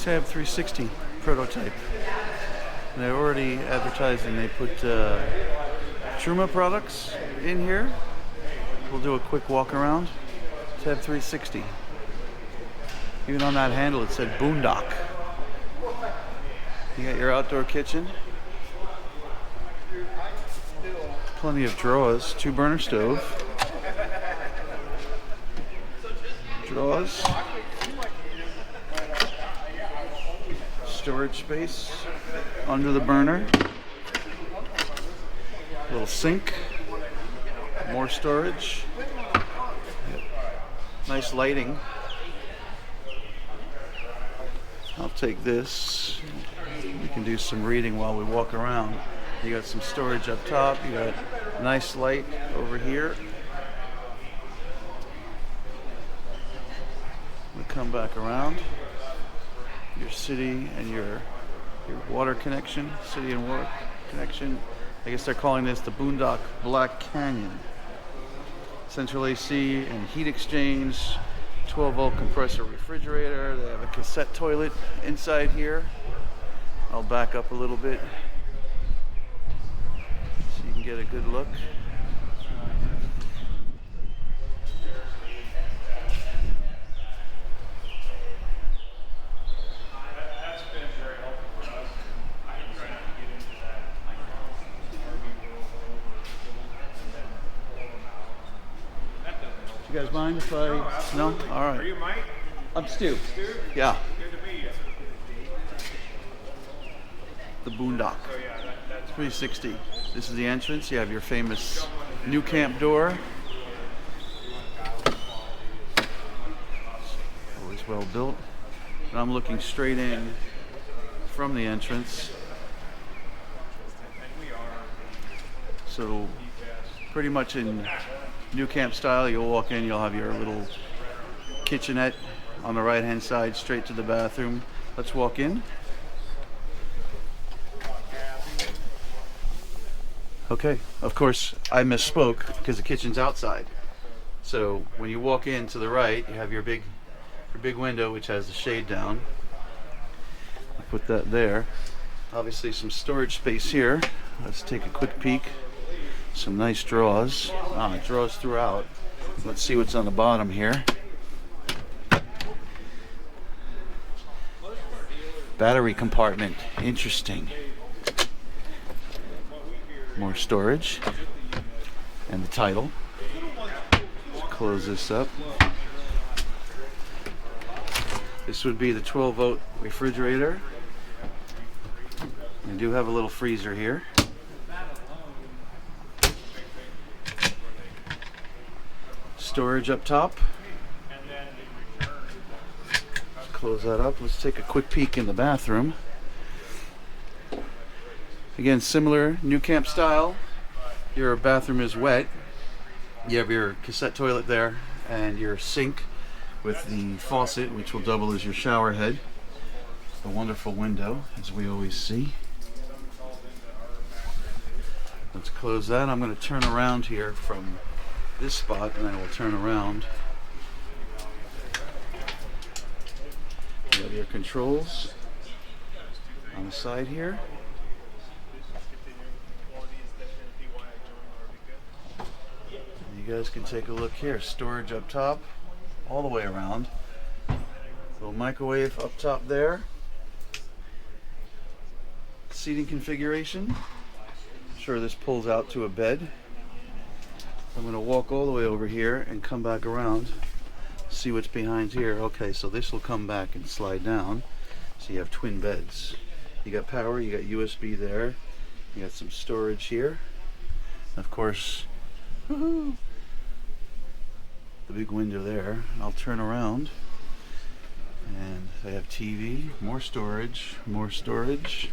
Tab 360 prototype. And they're already advertising. They put Truma products in here. We'll do a quick walk around. Tab 360. Even on that handle it said Boondock. You got your outdoor kitchen. Plenty of drawers. 2-burner stove. Drawers. Storage space under the burner. Little sink. More storage. Nice lighting. I'll take this. We can do some reading while we walk around. You got some storage up top. You got a nice light over here. We come back around. Your city and your water connection. City and water connection. I guess they're calling this the Boondock Black Canyon. Central AC and heat exchange. 12-volt compressor refrigerator. They have a cassette toilet inside here. I'll back up a little bit so you can get a good look. You guys mind if I... No? All right. Are you Mike? I'm Stu. Stu? Yeah. Good to meet you. The Boondock. So yeah, that's 360. This is the entrance. You have your famous Nucamp door. Always well built. And I'm looking straight in from the entrance. So pretty much in Nucamp style, you'll walk in, you'll have your little kitchenette on the right hand side straight to the bathroom. Let's walk in. Okay, of course I misspoke because the kitchen's outside. So when you walk in to the right, you have your big window which has the shade down. I'll put that there. Obviously some storage space here. Let's take a quick peek. Some nice drawers. Drawers throughout. Let's see what's on the bottom here. Battery compartment. Interesting. More storage. And the title. Let's close this up. This would be the 12-volt refrigerator. We do have a little freezer here. Storage up top. Let's close that up. Let's take a quick peek in the bathroom. Again, similar Nucamp style. Your bathroom is wet. You have your cassette toilet there and your sink with the faucet, which will double as your shower head. A wonderful window, as we always see. Let's close that. I'm going to turn around here from this spot and I will turn around. You have your controls on the side here. And you guys can take a look here. Storage up top, all the way around. Little microwave up top there. Seating configuration. I'm sure this pulls out to a bed. I'm going to walk all the way over here and come back around, see what's behind here. Okay, so this will come back and slide down. So you have twin beds. You got power, you got USB there, you got some storage here. Of course, woohoo, the big window there. I'll turn around and they have TV, more storage, more storage.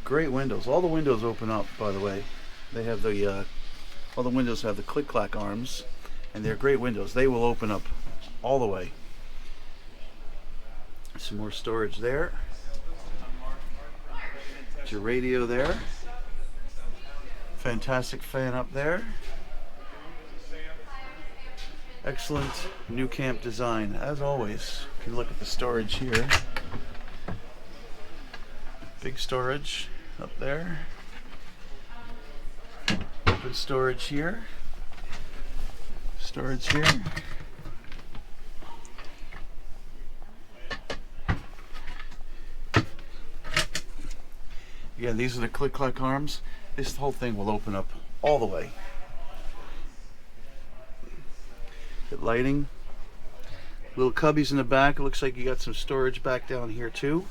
Great windows. All the windows open up, by the way. They have the all the windows have the click-clack arms, and they're great windows. They will open up all the way. Some more storage there. There's your radio there. Fantastic fan up there. Excellent Nucamp design. As always, you can look at the storage here. Big storage up there. Open storage here. Storage here. Again, these are the click-clack arms. This whole thing will open up all the way. Get lighting. Little cubbies in the back. It looks like you got some storage back down here too.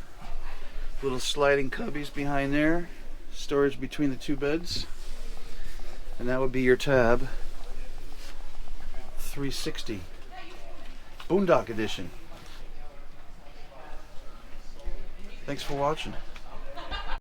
Little sliding cubbies behind there. Storage between the two beds. And that would be your tab 360. Boondock edition. Thanks for watching.